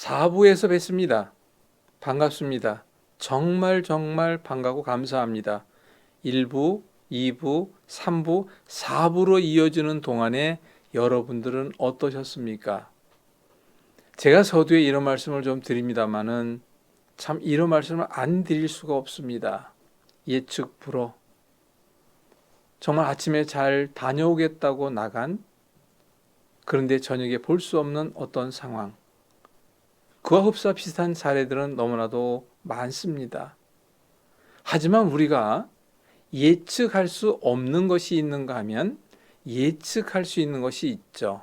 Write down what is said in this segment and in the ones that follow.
4부에서 뵙습니다. 반갑습니다. 정말 반가고 감사합니다. 1부, 2부, 3부, 4부로 이어지는 동안에 여러분들은 어떠셨습니까? 제가 서두에 이런 말씀을 좀 드립니다마는 참 이런 말씀을 안 드릴 수가 없습니다. 예측 불허. 정말 아침에 잘 다녀오겠다고 나간, 그런데 저녁에 볼 수 없는 어떤 상황. 그와 흡사 비슷한 사례들은 너무나도 많습니다. 하지만 우리가 예측할 수 없는 것이 있는가 하면 예측할 수 있는 것이 있죠.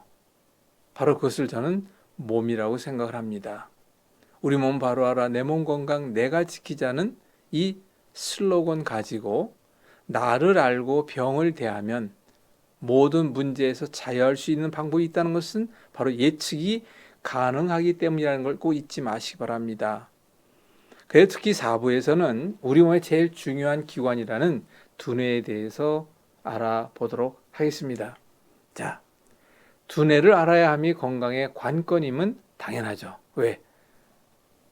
바로 그것을 저는 몸이라고 생각을 합니다. 우리 몸 바로 알아, 내 몸 건강 내가 지키자는 이 슬로건 가지고 나를 알고 병을 대하면 모든 문제에서 자유할 수 있는 방법이 있다는 것은 바로 예측이 가능하기 때문이라는 걸 꼭 잊지 마시기 바랍니다. 그래서 특히 4부에서는 우리 몸의 제일 중요한 기관이라는 두뇌에 대해서 알아보도록 하겠습니다. 자, 두뇌를 알아야 함이 건강의 관건임은 당연하죠. 왜?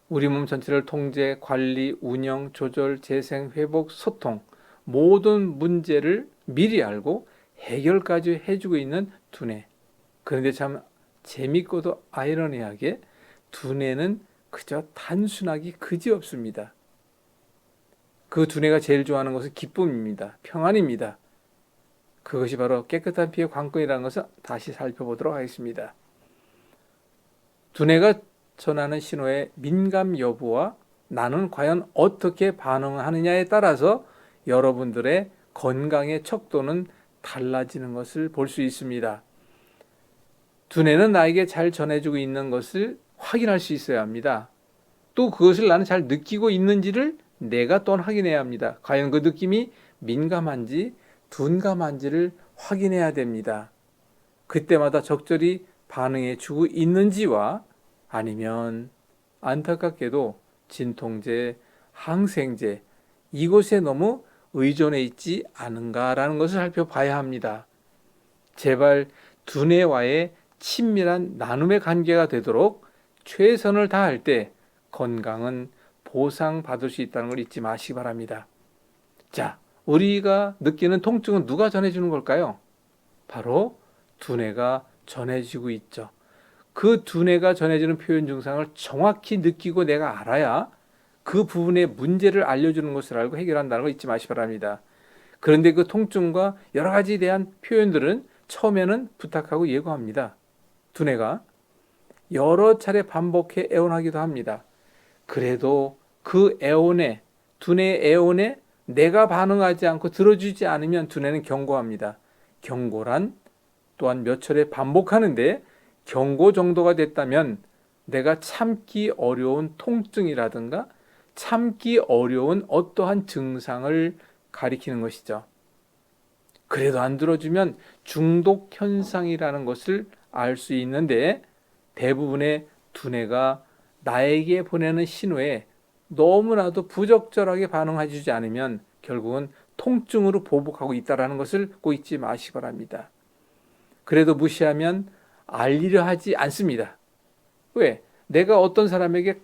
우리 몸 전체를 통제, 관리, 운영, 조절, 재생, 회복, 소통 모든 문제를 미리 알고 해결까지 해주고 있는 두뇌. 그런데 참 재밌고도 아이러니하게 두뇌는 그저 단순하기 그지없습니다. 그 두뇌가 제일 좋아하는 것은 기쁨입니다. 평안입니다. 그것이 바로 깨끗한 피의 관건이라는 것을 다시 살펴보도록 하겠습니다. 두뇌가 전하는 신호의 민감 여부와 나는 과연 어떻게 반응하느냐에 따라서 여러분들의 건강의 척도는 달라지는 것을 볼 수 있습니다. 두뇌는 나에게 잘 전해주고 있는 것을 확인할 수 있어야 합니다. 또 그것을 나는 잘 느끼고 있는지를 내가 또한 확인해야 합니다. 과연 그 느낌이 민감한지 둔감한지를 확인해야 됩니다. 그때마다 적절히 반응해주고 있는지와 아니면 안타깝게도 진통제, 항생제 이곳에 너무 의존해 있지 않은가라는 것을 살펴봐야 합니다. 제발 두뇌와의 친밀한 나눔의 관계가 되도록 최선을 다할 때 건강은 보상받을 수 있다는 걸 잊지 마시기 바랍니다. 자, 우리가 느끼는 통증은 누가 전해주는 걸까요? 바로 두뇌가 전해지고 있죠. 그 두뇌가 전해주는 표현 증상을 정확히 느끼고 내가 알아야 그 부분의 문제를 알려주는 것을 알고 해결한다는 걸 잊지 마시기 바랍니다. 그런데 그 통증과 여러 가지에 대한 표현들은 처음에는 부탁하고 예고합니다. 두뇌가 여러 차례 반복해 애원하기도 합니다. 그래도 그 애원에, 두뇌의 애원에 내가 반응하지 않고 들어주지 않으면 두뇌는 경고합니다. 경고란 또한 몇 차례 반복하는데 경고 정도가 됐다면 내가 참기 어려운 통증이라든가 참기 어려운 어떠한 증상을 가리키는 것이죠. 그래도 안 들어주면 중독 현상이라는 것을 알 수 있는데 대부분의 두뇌가 나에게 보내는 신호에 너무나도 부적절하게 반응해주지 않으면 결국은 통증으로 보복하고 있다는 것을 꼭 잊지 마시기 바랍니다. 그래도 무시하면 알리려 하지 않습니다. 왜? 내가 어떤 사람에게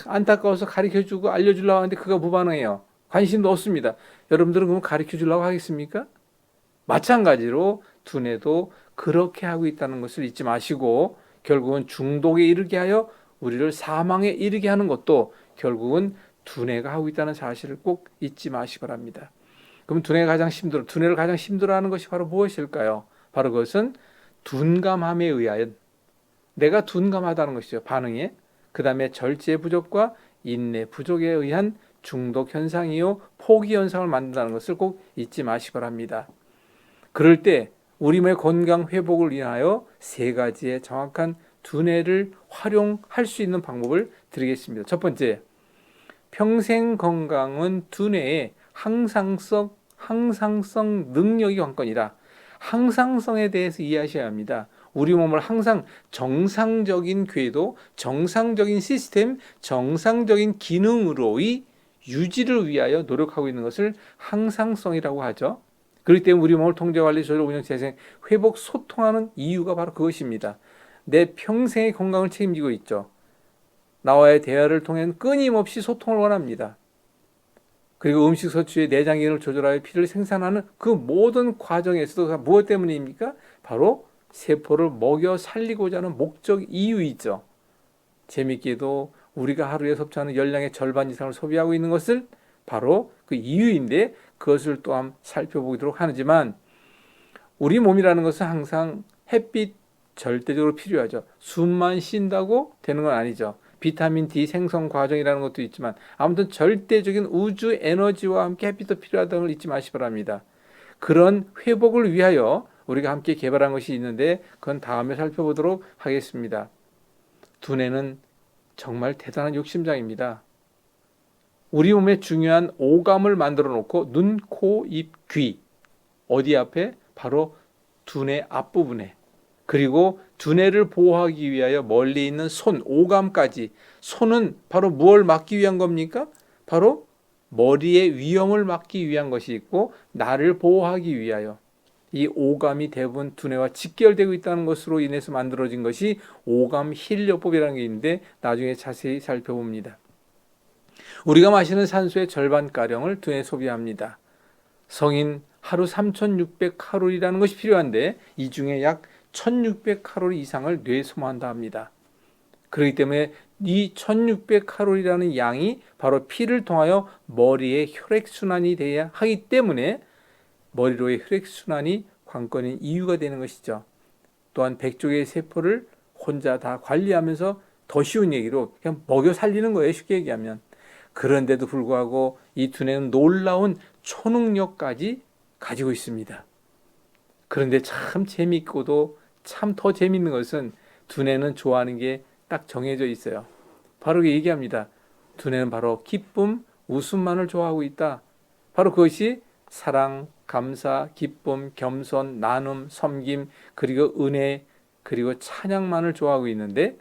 안타까워서 가르쳐주고 알려주려고 하는데 그가 무반응해요. 관심도 없습니다. 여러분들은 그럼 가르쳐주려고 하겠습니까? 마찬가지로 두뇌도 그렇게 하고 있다는 것을 잊지 마시고 결국은 중독에 이르게 하여 우리를 사망에 이르게 하는 것도 결국은 두뇌가 하고 있다는 사실을 꼭 잊지 마시기 바랍니다. 그럼 두뇌를 가장 힘들어하는 것이 바로 무엇일까요? 바로 그것은 둔감함에 의하여 내가 둔감하다는 것이죠. 반응에. 그 다음에 절제 부족과 인내 부족에 의한 중독 현상이요 포기 현상을 만든다는 것을 꼭 잊지 마시기 바랍니다. 그럴 때 우리 몸의 건강 회복을 위하여 세 가지의 정확한 두뇌를 활용할 수 있는 방법을 드리겠습니다. 첫 번째, 평생 건강은 두뇌의 항상성 능력이 관건이다. 항상성에 대해서 이해하셔야 합니다. 우리 몸을 항상 정상적인 궤도, 정상적인 시스템, 정상적인 기능으로의 유지를 위하여 노력하고 있는 것을 항상성이라고 하죠. 그렇기 때문에 우리 몸을 통제, 관리, 조절, 운영, 재생, 회복, 소통하는 이유가 바로 그것입니다. 내 평생의 건강을 책임지고 있죠. 나와의 대화를 통해 끊임없이 소통을 원합니다. 그리고 음식 섭취의 내장 기능을 조절하여 피를 생산하는 그 모든 과정에서도 무엇 때문입니까? 바로 세포를 먹여 살리고자 하는 목적 이유이죠. 재밌게도 우리가 하루에 섭취하는 열량의 절반 이상을 소비하고 있는 것을 바로 그 이유인데 그것을 또한 살펴보도록 하지만 우리 몸이라는 것은 항상 햇빛 절대적으로 필요하죠. 숨만 쉰다고 되는 건 아니죠. 비타민 D 생성 과정이라는 것도 있지만 아무튼 절대적인 우주 에너지와 함께 햇빛도 필요하다는 걸 잊지 마시기 바랍니다. 그런 회복을 위하여 우리가 함께 개발한 것이 있는데 그건 다음에 살펴보도록 하겠습니다. 두뇌는 정말 대단한 욕심장입니다. 우리 몸에 중요한 오감을 만들어 놓고 눈, 코, 입, 귀 어디 앞에? 바로 두뇌 앞부분에 그리고 두뇌를 보호하기 위하여 멀리 있는 손, 오감까지 손은 바로 무엇을 막기 위한 겁니까? 바로 머리의 위험을 막기 위한 것이 있고 나를 보호하기 위하여 이 오감이 대부분 두뇌와 직결되고 있다는 것으로 인해서 만들어진 것이 오감 힐려법이라는 게 있는데 나중에 자세히 살펴봅니다. 우리가 마시는 산소의 절반가량을 두뇌에 소비합니다. 성인 하루 3,600칼로리라는 것이 필요한데 이 중에 약 1,600칼로리 이상을 뇌에 소모한다 합니다. 그렇기 때문에 이 1,600칼로리라는 양이 바로 피를 통하여 머리에 혈액순환이 돼야 하기 때문에 머리로의 혈액순환이 관건인 이유가 되는 것이죠. 또한 100조개의 세포를 혼자 다 관리하면서 더 쉬운 얘기로 그냥 먹여 살리는 거예요. 쉽게 얘기하면. 그런데도 불구하고 이 두뇌는 놀라운 초능력까지 가지고 있습니다. 그런데 참 재밌고도 참 더 재밌는 것은 두뇌는 좋아하는 게 딱 정해져 있어요. 바로 얘기합니다. 두뇌는 바로 기쁨, 웃음만을 좋아하고 있다. 바로 그것이 사랑, 감사, 기쁨, 겸손, 나눔, 섬김, 그리고 은혜, 그리고 찬양만을 좋아하고 있는데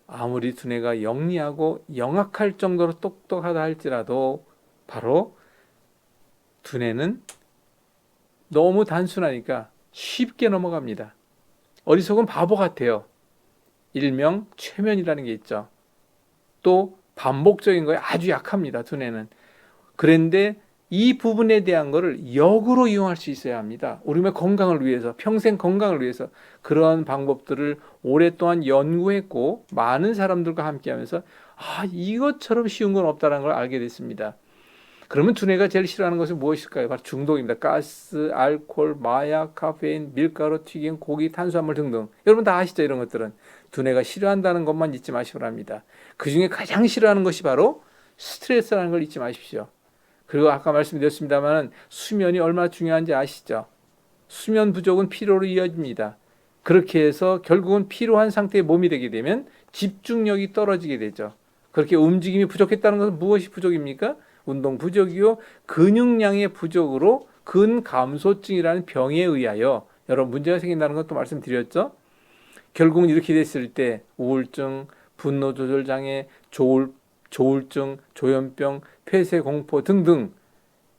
아무리 두뇌가 영리하고 영악할 정도로 똑똑하다 할지라도 바로 두뇌는 너무 단순하니까 쉽게 넘어갑니다. 어리석은 바보 같아요. 일명 최면이라는 게 있죠. 또 반복적인 거에 아주 약합니다. 두뇌는. 그런데 이 부분에 대한 거를 역으로 이용할 수 있어야 합니다. 우리 몸의 건강을 위해서, 평생 건강을 위해서 그러한 방법들을 오랫동안 연구했고 많은 사람들과 함께하면서 이것처럼 쉬운 건 없다는 걸 알게 됐습니다. 그러면 두뇌가 제일 싫어하는 것은 무엇일까요? 바로 중독입니다. 가스, 알코올, 마약, 카페인, 밀가루, 튀김, 고기, 탄수화물 등등. 여러분 다 아시죠? 이런 것들은. 두뇌가 싫어한다는 것만 잊지 마시기 바랍니다. 그중에 가장 싫어하는 것이 바로 스트레스라는 걸 잊지 마십시오. 그리고 아까 말씀드렸습니다만 수면이 얼마나 중요한지 아시죠? 수면 부족은 피로로 이어집니다. 그렇게 해서 결국은 피로한 상태의 몸이 되게 되면 집중력이 떨어지게 되죠. 그렇게 움직임이 부족했다는 것은 무엇이 부족입니까? 운동 부족이요, 근육량의 부족으로 근감소증이라는 병에 의하여 여러 문제가 생긴다는 것도 말씀드렸죠. 결국은 이렇게 됐을 때 우울증, 분노 조절 장애, 조울증, 조현병, 폐쇄공포 등등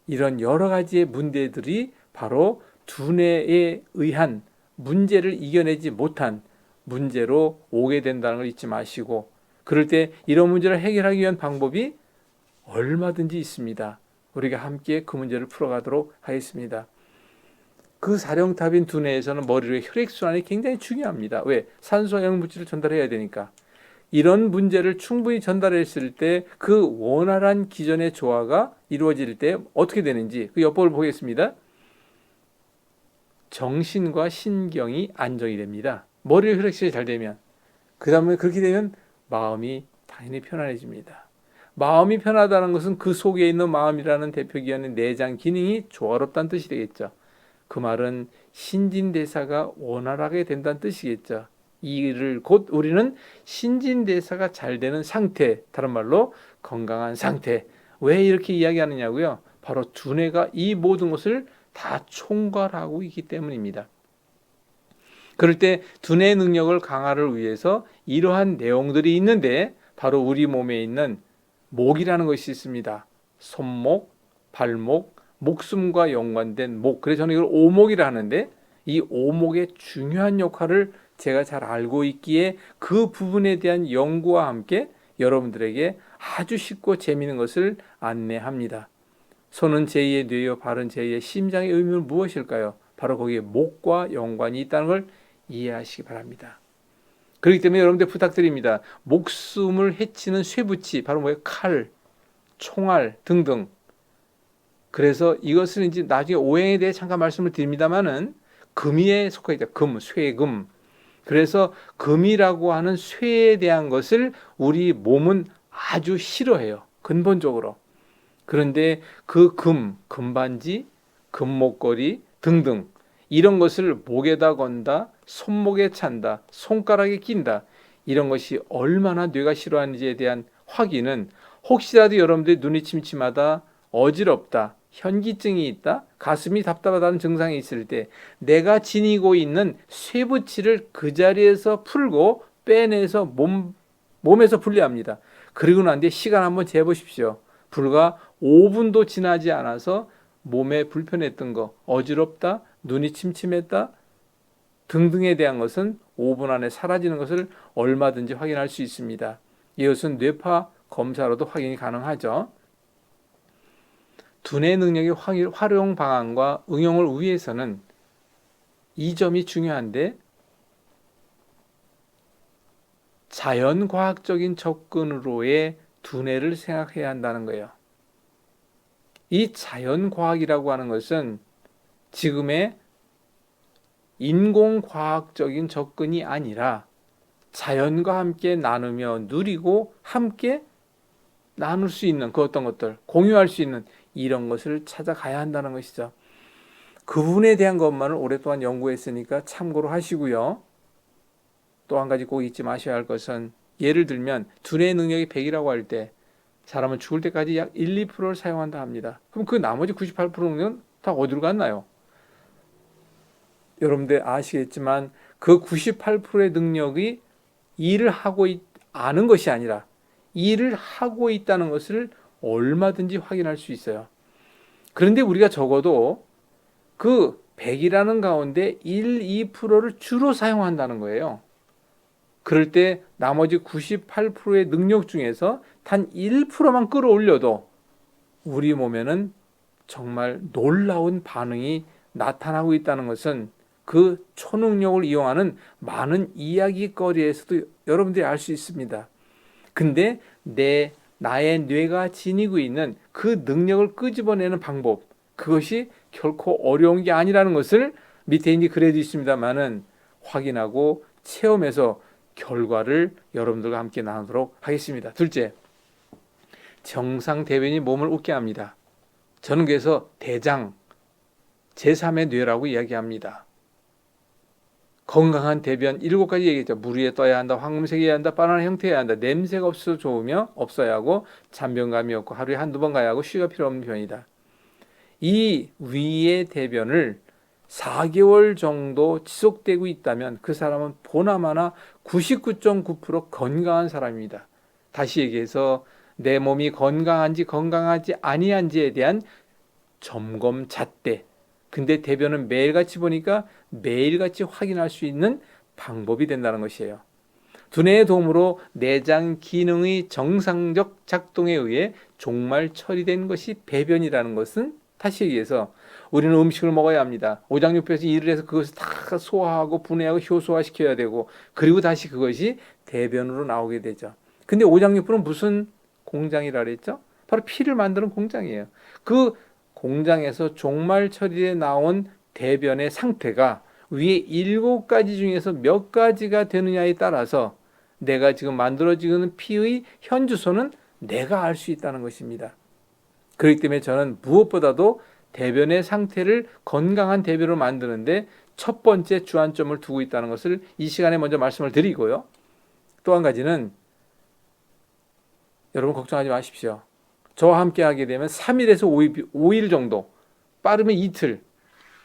이런 여러 가지의 문제들이 바로 두뇌에 의한 문제를 이겨내지 못한 문제로 오게 된다는 걸 잊지 마시고 그럴 때 이런 문제를 해결하기 위한 방법이 얼마든지 있습니다. 우리가 함께 그 문제를 풀어가도록 하겠습니다. 그 사령탑인 두뇌에서는 머리로의 혈액순환이 굉장히 중요합니다. 왜? 산소와 영양물질을 전달해야 되니까. 이런 문제를 충분히 전달했을 때 그 원활한 기전의 조화가 이루어질 때 어떻게 되는지 그 여법을 보겠습니다. 정신과 신경이 안정이 됩니다. 머리의 혈액순환이 잘 되면. 그 다음에 그렇게 되면 마음이 당연히 편안해집니다. 마음이 편하다는 것은 그 속에 있는 마음이라는 대표기관의 내장 기능이 조화롭다는 뜻이 되겠죠. 그 말은 신진대사가 원활하게 된다는 뜻이겠죠. 이를 곧 우리는 신진대사가 잘 되는 상태, 다른 말로 건강한 상태. 왜 이렇게 이야기하느냐고요? 바로 두뇌가 이 모든 것을 다 총괄하고 있기 때문입니다. 그럴 때 두뇌 능력을 강화를 위해서 이러한 내용들이 있는데 바로 우리 몸에 있는 목이라는 것이 있습니다. 손목, 발목, 목숨과 연관된 목. 그래서 저는 이걸 오목이라 하는데 이 오목의 중요한 역할을 제가 잘 알고 있기에 그 부분에 대한 연구와 함께 여러분들에게 아주 쉽고 재미있는 것을 안내합니다. 손은 제2의 뇌요, 발은 제2의 심장의 의미는 무엇일까요? 바로 거기에 목과 연관이 있다는 걸 이해하시기 바랍니다. 그렇기 때문에 여러분들 부탁드립니다. 목숨을 해치는 쇠붙이, 바로 뭐예요? 칼, 총알 등등. 그래서 이것을 이제 나중에 오행에 대해 잠깐 말씀을 드립니다만은 금이에 속해 있다. 금, 쇠금. 그래서 금이라고 하는 쇠에 대한 것을 우리 몸은 아주 싫어해요. 근본적으로. 그런데 그 금, 금반지, 금목걸이 등등 이런 것을 목에다 건다, 손목에 찬다, 손가락에 낀다. 이런 것이 얼마나 뇌가 싫어하는지에 대한 확인은 혹시라도 여러분들이 눈이 침침하다, 어지럽다, 현기증이 있다, 가슴이 답답하다는 증상이 있을 때 내가 지니고 있는 쇠붙이를 그 자리에서 풀고 빼내서 몸에서 분리합니다. 그리고 난 뒤에 시간 한번 재보십시오. 불과 5분도 지나지 않아서 몸에 불편했던 거, 어지럽다, 눈이 침침했다 등등에 대한 것은 5분 안에 사라지는 것을 얼마든지 확인할 수 있습니다. 이것은 뇌파 검사로도 확인이 가능하죠. 두뇌 능력의 활용 방안과 응용을 위해서는 이 점이 중요한데 자연과학적인 접근으로의 두뇌를 생각해야 한다는 거예요. 이 자연과학이라고 하는 것은 지금의 인공과학적인 접근이 아니라 자연과 함께 나누며 누리고 함께 나눌 수 있는 그 어떤 것들, 공유할 수 있는 이런 것을 찾아가야 한다는 것이죠. 그 부분에 대한 것만을 오랫동안 연구했으니까 참고로 하시고요. 또 한 가지 꼭 잊지 마셔야 할 것은 예를 들면 두뇌 능력이 100이라고 할 때 사람은 죽을 때까지 약 1, 2%를 사용한다 합니다. 그럼 그 나머지 98%는 다 어디로 갔나요? 여러분들 아시겠지만 그 98%의 능력이 일을 하고 아는 것이 아니라 일을 하고 있다는 것을 얼마든지 확인할 수 있어요. 그런데 우리가 적어도 그 100이라는 가운데 1, 2%를 주로 사용한다는 거예요. 그럴 때 나머지 98%의 능력 중에서 단 1%만 끌어올려도 우리 몸에는 정말 놀라운 반응이 나타나고 있다는 것은 그 초능력을 이용하는 많은 이야기거리에서도 여러분들이 알 수 있습니다. 근데 나의 뇌가 지니고 있는 그 능력을 끄집어내는 방법, 그것이 결코 어려운 게 아니라는 것을 밑에 이제 글에도 있습니다만은 확인하고 체험해서 결과를 여러분들과 함께 나누도록 하겠습니다. 둘째, 정상 대변이 몸을 웃게 합니다. 저는 그래서 대장, 제3의 뇌라고 이야기합니다. 건강한 대변 7가지 얘기했죠. 물 위에 떠야 한다, 황금색이어야 한다, 바나나 형태여야 한다, 냄새가 없어 좋으며 없어야 하고 잔변감이 없고 하루에 한두 번 가야 하고 쉬가 필요 없는 편이다. 이 위의 대변을 4개월 정도 지속되고 있다면 그 사람은 보나마나 99.9% 건강한 사람입니다. 다시 얘기해서 내 몸이 건강한지 건강하지 아니한지에 대한 점검 잣대. 근데 대변은 매일같이 보니까 매일같이 확인할 수 있는 방법이 된다는 것이에요. 두뇌의 도움으로 내장 기능의 정상적 작동에 의해 종말 처리된 것이 배변이라는 것은 다시 얘기해서 우리는 음식을 먹어야 합니다. 오장육부에서 일을 해서 그것을 다 소화하고 분해하고 효소화시켜야 되고 그리고 다시 그것이 대변으로 나오게 되죠. 근데 오장육부는 무슨 공장이라 그랬죠? 바로 피를 만드는 공장이에요. 그 공장에서 종말 처리에 나온 대변의 상태가 위에 7가지 중에서 몇 가지가 되느냐에 따라서 내가 지금 만들어지는 피의 현주소는 내가 알 수 있다는 것입니다. 그렇기 때문에 저는 무엇보다도 대변의 상태를 건강한 대변으로 만드는데 첫 번째 주안점을 두고 있다는 것을 이 시간에 먼저 말씀을 드리고요. 또 한 가지는 여러분 걱정하지 마십시오. 저와 함께 하게 되면 3일에서 5일 정도, 빠르면 이틀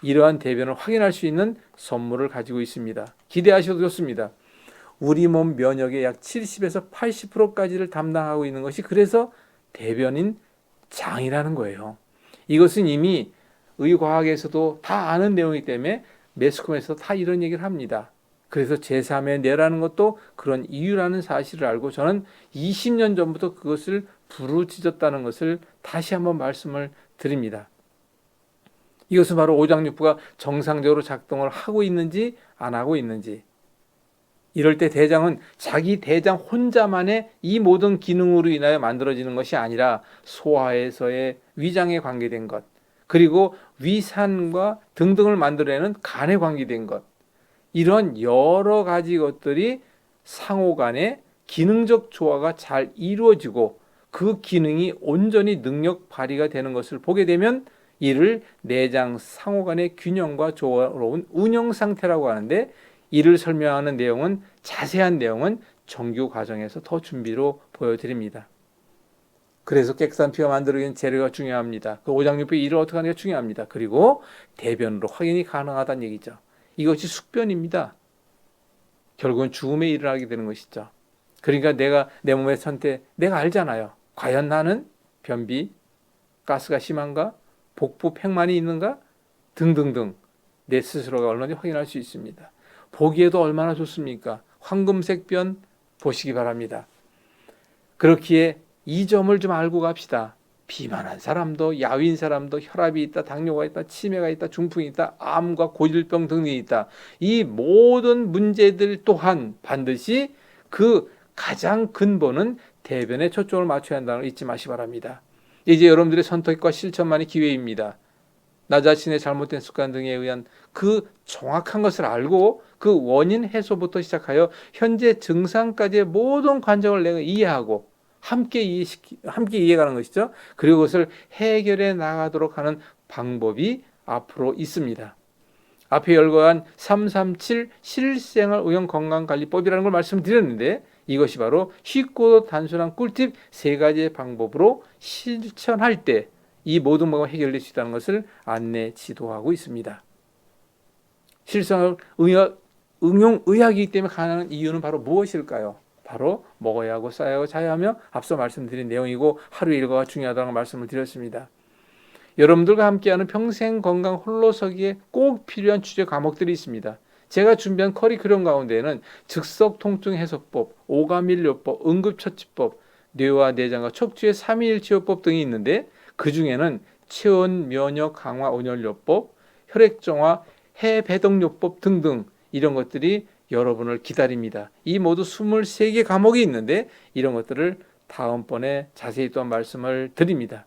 이러한 대변을 확인할 수 있는 선물을 가지고 있습니다. 기대하셔도 좋습니다. 우리 몸 면역의 약 70에서 80%까지를 담당하고 있는 것이 그래서 대변인 장이라는 거예요. 이것은 이미 의과학에서도 다 아는 내용이기 때문에 매스컴에서 다 이런 얘기를 합니다. 그래서 제3의 뇌라는 것도 그런 이유라는 사실을 알고 저는 20년 전부터 그것을 부르짖었다는 것을 다시 한번 말씀을 드립니다. 이것은 바로 오장육부가 정상적으로 작동을 하고 있는지 안 하고 있는지, 이럴 때 대장은 자기 대장 혼자만의 이 모든 기능으로 인하여 만들어지는 것이 아니라 소화에서의 위장에 관계된 것, 그리고 위산과 등등을 만들어내는 간에 관계된 것, 이런 여러 가지 것들이 상호 간에 기능적 조화가 잘 이루어지고 그 기능이 온전히 능력 발휘가 되는 것을 보게 되면 이를 내장 상호 간의 균형과 조화로운 운영 상태라고 하는데, 이를 설명하는 내용은, 자세한 내용은 정규 과정에서 더 준비로 보여드립니다. 그래서 깨끗한 피가 만들어지는 재료가 중요합니다. 그 오장육부 일을 어떻게 하는 게 중요합니다. 그리고 대변으로 확인이 가능하다는 얘기죠. 이것이 숙변입니다. 결국은 죽음의 일을 하게 되는 것이죠. 그러니까 내가 내 몸의 선택, 내가 알잖아요. 과연 나는 변비, 가스가 심한가, 복부 팽만이 있는가 등등등 내 스스로가 얼마나 확인할 수 있습니다. 보기에도 얼마나 좋습니까? 황금색 변 보시기 바랍니다. 그렇기에 이 점을 좀 알고 갑시다. 비만한 사람도, 야윈 사람도 혈압이 있다, 당뇨가 있다, 치매가 있다, 중풍이 있다, 암과 고질병 등이 있다. 이 모든 문제들 또한 반드시 그 가장 근본은 대변에 초점을 맞춰야 한다는 걸 잊지 마시기 바랍니다. 이제 여러분들의 선택과 실천만이 기회입니다. 나 자신의 잘못된 습관 등에 의한 그 정확한 것을 알고 그 원인 해소부터 시작하여 현재 증상까지의 모든 관정을 내가 이해하고 함께 이해가는 것이죠. 그리고 그것을 해결해 나가도록 하는 방법이 앞으로 있습니다. 앞에 열거한 337 실생활 의용 건강관리법이라는 걸 말씀드렸는데, 이것이 바로 쉽고 단순한 꿀팁 3가지의 방법으로 실천할 때 이 모든 문제가 해결될 수 있다는 것을 안내 지도하고 있습니다. 실생활 응용 의학이기 때문에 가능한 이유는 바로 무엇일까요? 바로 먹어야 하고 싸야 하고 자야 하며 앞서 말씀드린 내용이고 하루 일과가 중요하다는 말씀을 드렸습니다. 여러분들과 함께하는 평생 건강 홀로서기에 꼭 필요한 주제 과목들이 있습니다. 제가 준비한 커리큘럼 가운데에는 즉석 통증 해소법, 오감일요법, 응급처치법, 뇌와 내장과 척추의 3일 치료법 등이 있는데, 그 중에는 체온 면역 강화 온열요법, 혈액정화 해배동요법 등등 이런 것들이 여러분을 기다립니다. 이 모두 23개 과목이 있는데 이런 것들을 다음번에 자세히 또 말씀을 드립니다.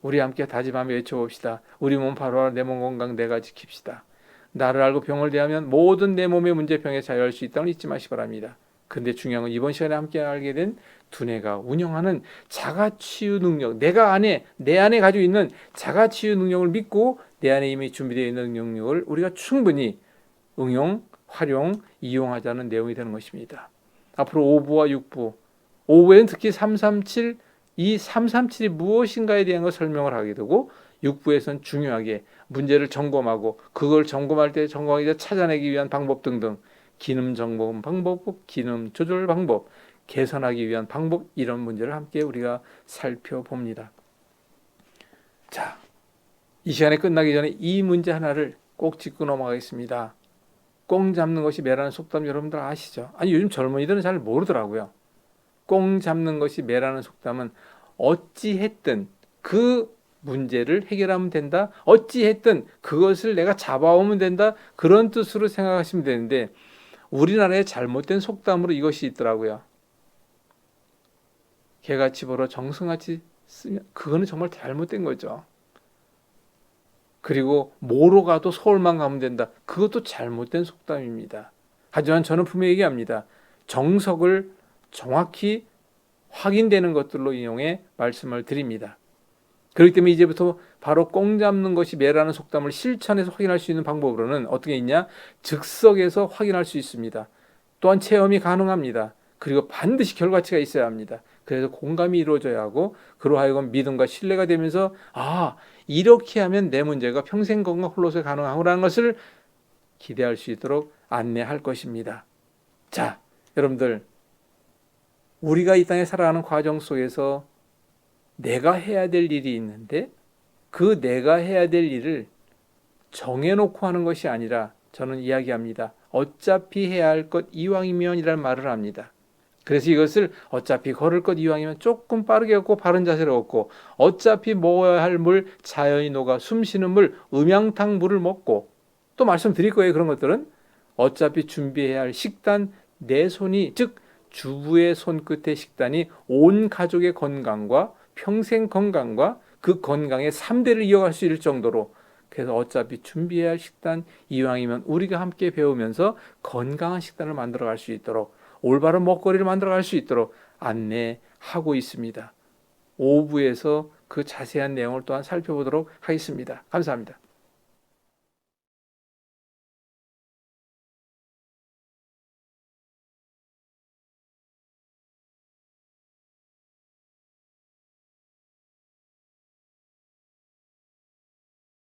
우리 함께 다짐하며 외쳐봅시다. 우리 몸 바로 내 몸 건강 내가 지킵시다. 나를 알고 병을 대하면 모든 내 몸의 문제병에 자유할 수 있다는 걸 잊지 마시기 바랍니다. 근데 중요한 건 이번 시간에 함께 알게 된 두뇌가 운영하는 자가치유 능력, 내 안에 가지고 있는 자가치유 능력을 믿고 내 안에 이미 준비되어 있는 능력을 우리가 충분히 응용, 활용, 이용하자는 내용이 되는 것입니다. 앞으로 5부와 6부, 5부에는 특히 337, 이 337이 무엇인가에 대한 걸 설명을 하게 되고, 6부에서는 중요하게 문제를 점검하고 그걸 점검할 때 점검하기 찾아내기 위한 방법 등등, 기능 점검 방법, 기능 조절 방법, 개선하기 위한 방법, 이런 문제를 함께 우리가 살펴봅니다. 자, 이 시간에 끝나기 전에 이 문제 하나를 꼭 짚고 넘어가겠습니다. 꽁 잡는 것이 매라는 속담 여러분들 아시죠? 아니, 요즘 젊은이들은 잘 모르더라고요. 꽁 잡는 것이 매라는 속담은 어찌했든 그 문제를 해결하면 된다, 어찌했든 그것을 내가 잡아오면 된다, 그런 뜻으로 생각하시면 되는데, 우리나라의 잘못된 속담으로 이것이 있더라고요. 개같이 벌어 정승같이 쓰면 그거는 정말 잘못된 거죠. 그리고 뭐로 가도 서울만 가면 된다, 그것도 잘못된 속담입니다. 하지만 저는 분명히 얘기합니다. 정석을 정확히 확인되는 것들로 이용해 말씀을 드립니다. 그렇기 때문에 이제부터 바로 꽁 잡는 것이 매라는 속담을 실천해서 확인할 수 있는 방법으로는 어떻게 있냐? 즉석에서 확인할 수 있습니다. 또한 체험이 가능합니다. 그리고 반드시 결과치가 있어야 합니다. 그래서 공감이 이루어져야 하고, 그로 하여금 믿음과 신뢰가 되면서 이렇게 하면 내 문제가 평생 건강 홀로서 가능하구나라는 것을 기대할 수 있도록 안내할 것입니다. 자, 여러분들, 우리가 이 땅에 살아가는 과정 속에서 내가 해야 될 일이 있는데, 그 내가 해야 될 일을 정해놓고 하는 것이 아니라 저는 이야기합니다. 어차피 해야 할 것 이왕이면이라는 말을 합니다. 그래서 이것을 어차피 걸을 것 이왕이면 조금 빠르게 걷고 바른 자세로 걷고, 어차피 먹어야 할 물 자연히 녹아 숨쉬는 물 음양탕 물을 먹고, 또 말씀드릴 거예요. 그런 것들은 어차피 준비해야 할 식단, 내 손이, 즉 주부의 손끝의 식단이 온 가족의 건강과 평생 건강과 그 건강의 3대를 이어갈 수 있을 정도로, 그래서 어차피 준비해야 할 식단 이왕이면 우리가 함께 배우면서 건강한 식단을 만들어 갈 수 있도록, 올바른 먹거리를 만들어 갈 수 있도록 안내하고 있습니다. 5부에서 그 자세한 내용을 또한 살펴보도록 하겠습니다. 감사합니다.